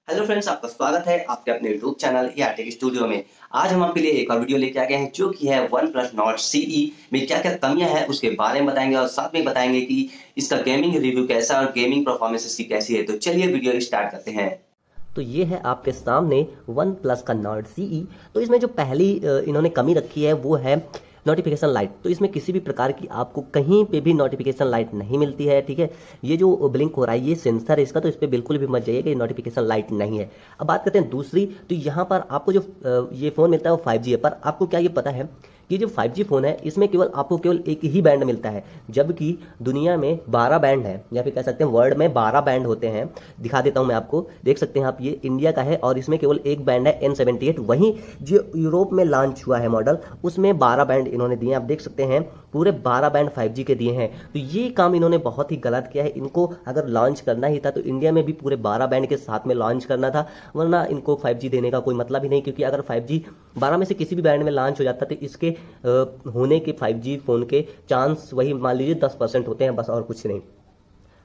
Hello friends, आपका स्वागत है आपके अपने यूट्यूब चैनल या टेक स्टूडियो में। आज हम आपके लिए एक और वीडियो लेके आ गए हैं जो कि है वन प्लस नॉट सीई में क्या-क्या कमियां हैं उसके बारे में बताएंगे और साथ में बताएंगे कि इसका गेमिंग रिव्यू कैसा है और गेमिंग परफॉर्मेंस इसकी कैसी है। तो चलिए वीडियो स्टार्ट करते हैं। तो ये है आपके सामने वन प्लस का नॉट सीई। तो इसमें जो पहली इन्होंने कमी रखी है वो है नोटिफिकेशन लाइट। तो इसमें किसी भी प्रकार की आपको कहीं पे भी नोटिफिकेशन लाइट नहीं मिलती है। ठीक है, ये जो ब्लिंक हो रहा है ये सेंसर है इसका, तो इस पर बिल्कुल भी मत जाइए कि नोटिफिकेशन लाइट नहीं है। अब बात करते हैं दूसरी, तो यहाँ पर आपको जो ये फ़ोन मिलता है वो 5G है। पर आपको क्या ये पता है कि जो 5G फ़ोन है इसमें केवल आपको केवल एक ही बैंड मिलता है, जबकि दुनिया में 12 बैंड है, या फिर कह सकते हैं वर्ल्ड में 12 बैंड होते हैं। दिखा देता हूं मैं आपको, देख सकते हैं आप, ये इंडिया का है और इसमें केवल एक बैंड है N78। वहीं जो यूरोप में लॉन्च हुआ है मॉडल उसमें 12 बैंड इन्होंने दिए हैं। आप देख सकते हैं पूरे 12 बैंड 5G के दिए हैं। तो ये काम इन्होंने बहुत ही गलत किया है। इनको अगर लॉन्च करना ही था तो इंडिया में भी पूरे 12 बैंड के साथ में लॉन्च करना था, वरना इनको 5G देने का कोई मतलब ही नहीं। क्योंकि अगर 5G 12 में से किसी भी बैंड में लॉन्च हो जाता तो इसके होने के 5G फोन के चांस वही मान लीजिए 10% होते हैं, बस और कुछ नहीं।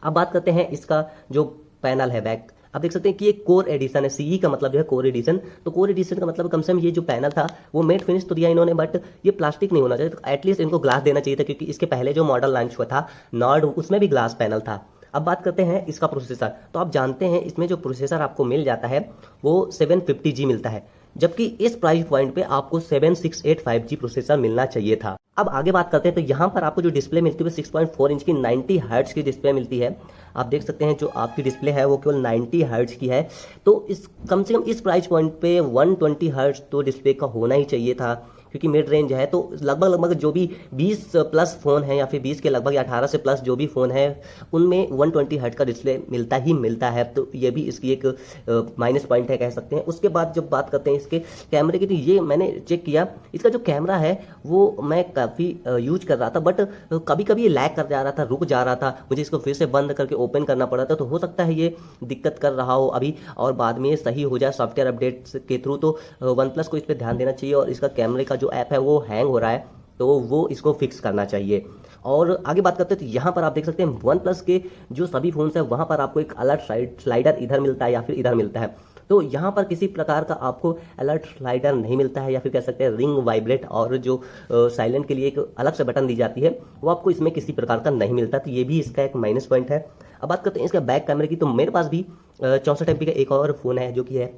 अब बात करते हैं इसका जो पैनल है बैक। आप देख सकते हैं कि ये कोर एडिशन है। सीई का मतलब जो है कोर एडिशन। तो कोर एडिशन का मतलब कम से कम ये जो पैनल था वो मेट फिनिश तो दिया इन्होंने, बट ये प्लास्टिक नहीं होना चाहिए। तो एटलीस्ट इनको ग्लास देना चाहिए था, क्योंकि इसके पहले जो मॉडल लॉन्च हुआ था नॉर्ड, उसमें भी ग्लास पैनल था। अब बात करते हैं इसका प्रोसेसर। तो आप जानते हैं इसमें जो प्रोसेसर आपको मिल जाता है वो 750G मिलता है, जबकि इस प्राइस पॉइंट पे आपको 7685G प्रोसेसर मिलना चाहिए था। अब आगे बात करते हैं, तो यहाँ पर आपको जो डिस्प्ले मिलती है 6.4 इंच की 90 हर्ट्ज की डिस्प्ले मिलती है। आप देख सकते हैं जो आपकी डिस्प्ले है वो केवल 90 हर्ट्ज की है। तो इस कम से कम इस प्राइस पॉइंट पे 120 हर्ट्ज तो डिस्प्ले का होना ही चाहिए था, क्योंकि मिड रेंज है। तो लगभग लगभग जो भी 20 प्लस फ़ोन है या फिर 20 के लगभग या 18 से प्लस जो भी फ़ोन है उनमें 120 हर्ट्ज का डिस्प्ले मिलता ही मिलता है। तो ये भी इसकी एक माइनस पॉइंट है, कह सकते हैं। उसके बाद जब बात करते हैं इसके कैमरे की, तो ये मैंने चेक किया, इसका जो कैमरा है वो मैं काफ़ी यूज कर रहा था, बट कभी कभी ये लैग कर जा रहा था, रुक जा रहा था, मुझे इसको फिर से बंद करके ओपन करना पड़ा था। तो हो सकता है ये दिक्कत कर रहा हो अभी, और बाद में ये सही हो जाए सॉफ्टवेयर अपडेट के थ्रू। तो वन प्लस को इस पर ध्यान देना चाहिए, और इसका कैमरे का जो ऐप है वो हैंग हो रहा है, तो वो इसको फिक्स करना चाहिए। और आगे बात करते हैं, तो यहाँ पर आप देख सकते हैं वन प्लस के जो सभी फोन्स है वहाँ पर आपको एक अलर्ट स्लाइडर इधर मिलता है या फिर इधर मिलता है। तो यहाँ पर किसी प्रकार का आपको अलर्ट स्लाइडर नहीं मिलता है, या फिर कह सकते हैं रिंग वाइब्रेट और जो साइलेंट के लिए एक अलग से बटन दी जाती है वो आपको इसमें किसी प्रकार का नहीं मिलता। तो ये भी इसका एक माइनस पॉइंट है। अब बात करते हैं इसका बैक कैमरे की। तो मेरे पास भी 64 MP का एक और फ़ोन है जो कि है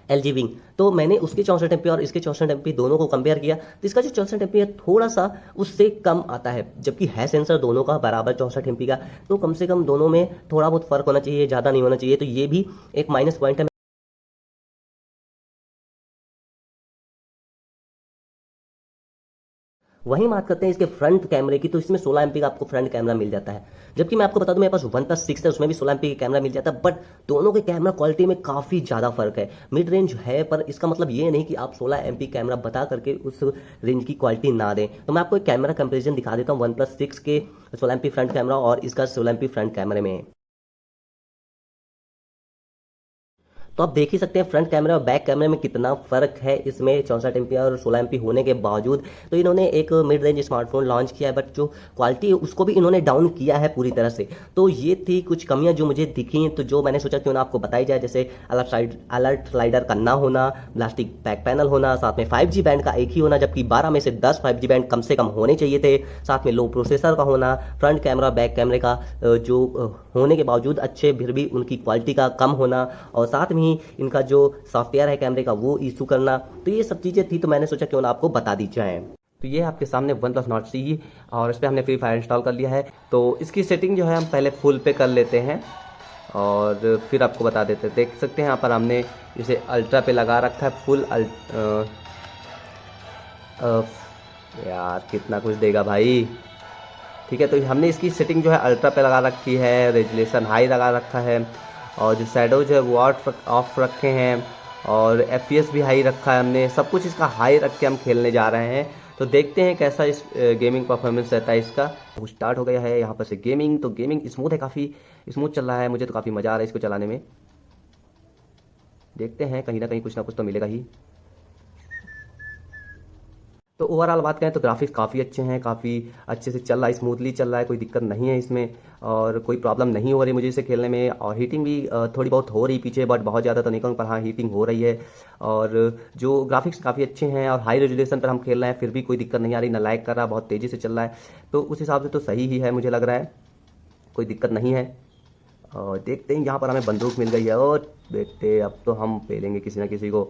LG विंग। तो मैंने उसके 64 MP और इसके 64 MP दोनों को कंपेयर किया, तो इसका जो 64 MP है थोड़ा सा उससे कम आता है, जबकि है सेंसर दोनों का बराबर 64 MP का। तो कम से कम दोनों में थोड़ा बहुत फर्क होना चाहिए, ज़्यादा नहीं होना चाहिए। तो ये भी एक माइनस पॉइंट है। वहीं बात करते हैं इसके फ्रंट कैमरे की। तो इसमें 16 MP का आपको फ्रंट कैमरा मिल जाता है, जबकि मैं आपको बता दूं मेरे पास वन प्लस 6 है, उसमें भी 16 MP का कैमरा मिल जाता है। बट दोनों के कैमरा क्वालिटी में काफ़ी ज़्यादा फर्क है। मिड रेंज है, पर इसका मतलब ये नहीं कि आप 16 MP कैमरा बता करके उस रेंज की क्वालिटी ना दें। तो मैं आपको एक कैमरा कंपेरिजन दिखा देता हूँ वन प्लस 6 के 16 MP फ्रंट कैमरा और इसका 16 MP फ्रंट कैमरे में। तो आप देख ही सकते हैं फ्रंट कैमरे और बैक कैमरे में कितना फर्क है इसमें, 64 MP और 16 MP होने के बावजूद। तो इन्होंने एक मिड रेंज स्मार्टफोन लॉन्च किया है, बट जो क्वालिटी है उसको भी इन्होंने डाउन किया है पूरी तरह से। तो ये थी कुछ कमियां जो मुझे दिखी, तो जो मैंने सोचा क्यों ना आपको बताई जाए, जैसे अलर्ट स्लाइडर का ना होना, प्लास्टिक बैक पैनल होना, साथ में 5G बैंड का एक ही होना, जबकि 12 में से 10 5G बैंड कम से कम होने चाहिए थे, साथ में लो प्रोसेसर का होना, फ्रंट कैमरा बैक कैमरे का जो होने के बावजूद अच्छे फिर भी उनकी क्वालिटी का कम होना, और साथ में ही इनका जो सॉफ्टवेयर है कैमरे का वो इशू करना। तो ये सब चीज़ें थी, तो मैंने सोचा क्यों ना आपको बता दी जाए। तो ये आपके सामने वन प्लस नॉट सी, और इस पर हमने फ्री फायर इंस्टॉल कर लिया है। तो इसकी सेटिंग जो है हम पहले फुल पे कर लेते हैं और फिर आपको बता देते हैं। देख सकते हैं यहाँ पर हमने इसे अल्ट्रा पे लगा रखा है, फुल यार कितना कुछ देगा भाई। ठीक है, तो हमने इसकी सेटिंग जो है अल्ट्रा पे लगा रखी है, रेजुलेशन हाई लगा रखा है, और जो शैडोज है वो ऑफ रखे हैं, और FPS भी हाई रखा है हमने। सब कुछ इसका हाई रख के हम खेलने जा रहे हैं। तो देखते हैं कैसा इस गेमिंग परफॉर्मेंस रहता है इसका। वो स्टार्ट हो गया है यहाँ पर से गेमिंग। तो गेमिंग स्मूथ है, काफ़ी स्मूथ चल रहा है, मुझे तो काफ़ी मज़ा आ रहा है इसको चलाने में। देखते हैं कहीं ना कहीं कुछ ना कुछ तो मिलेगा ही। तो ओवरऑल बात करें तो ग्राफिक्स काफ़ी अच्छे हैं, काफ़ी अच्छे से चल रहा है, स्मूथली चल रहा है, कोई दिक्कत नहीं है इसमें और कोई प्रॉब्लम नहीं हो रही मुझे इसे खेलने में। और हीटिंग भी थोड़ी बहुत हो रही पीछे, बट बहुत ज़्यादा तो नहीं कहूँगा, पर हाँ हीटिंग हो रही है। और जो ग्राफिक्स काफ़ी अच्छे हैं और हाई रेजोल्यूशन पर हम खेल रहे हैं, फिर भी कोई दिक्कत नहीं आ रही, ना लैग कर रहा, बहुत तेज़ी से चल रहा है। तो उस हिसाब से तो सही ही है मुझे लग रहा है, कोई दिक्कत नहीं है। और देखते हैं, यहाँ पर हमें बंदूक मिल गई है और बेटे अब तो हम पेलेंगे किसी ना किसी को,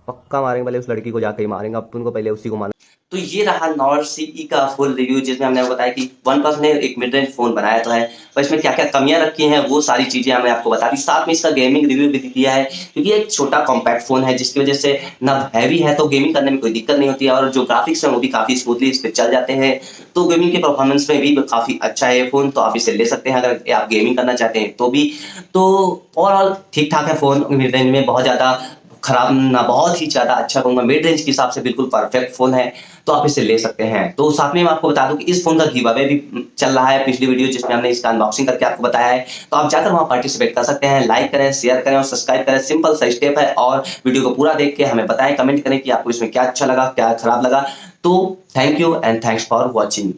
पक्का मारेंगे, पहले उस लड़की को जाके ही मारेंगे, अब उनको पहले उसी को मारेंगे। तो ये रहा नॉर्ड सीई का फुल रिव्यू, जिसमें हमने बताया कि OnePlus ने एक मिड रेंज फोन बनाया तो है, पर इसमें क्या क्या कमियां रखी हैं वो सारी चीजें हमने आपको बता दी। साथ में इसका गेमिंग रिव्यू भी दिया है, क्योंकि एक छोटा कॉम्पैक्ट फोन है जिसकी वजह से ना हैवी है, तो गेमिंग करने में कोई दिक्कत नहीं होती है, और जो ग्राफिक्स है वो भी काफी स्मूथली इस पर चल जाते हैं। तो गेमिंग के परफॉर्मेंस में भी काफी अच्छा है ये फोन, तो आप इसे ले सकते हैं अगर आप गेमिंग करना चाहते हैं तो भी। तो ओवरऑल ठीक ठाक है फोन, मिड रेंज में, बहुत ज्यादा खराब ना बहुत ही ज्यादा अच्छा कहूंगा, मिड रेंज के हिसाब से बिल्कुल परफेक्ट फोन है, तो आप इसे ले सकते हैं। तो साथ में मैं आपको बता दूं कि इस फोन का गिव अवे भी चल रहा है, पिछली वीडियो जिसमें हमने इसका अनबॉक्सिंग करके आपको बताया है, तो आप जाकर वहां पार्टिसिपेट कर सकते हैं। लाइक करें, शेयर करें और सब्सक्राइब करें, सिंपल सा स्टेप है। और वीडियो को पूरा देख के हमें बताएं, कमेंट करें कि आपको इसमें क्या अच्छा लगा, क्या खराब लगा। तो thank you and thanks for watching.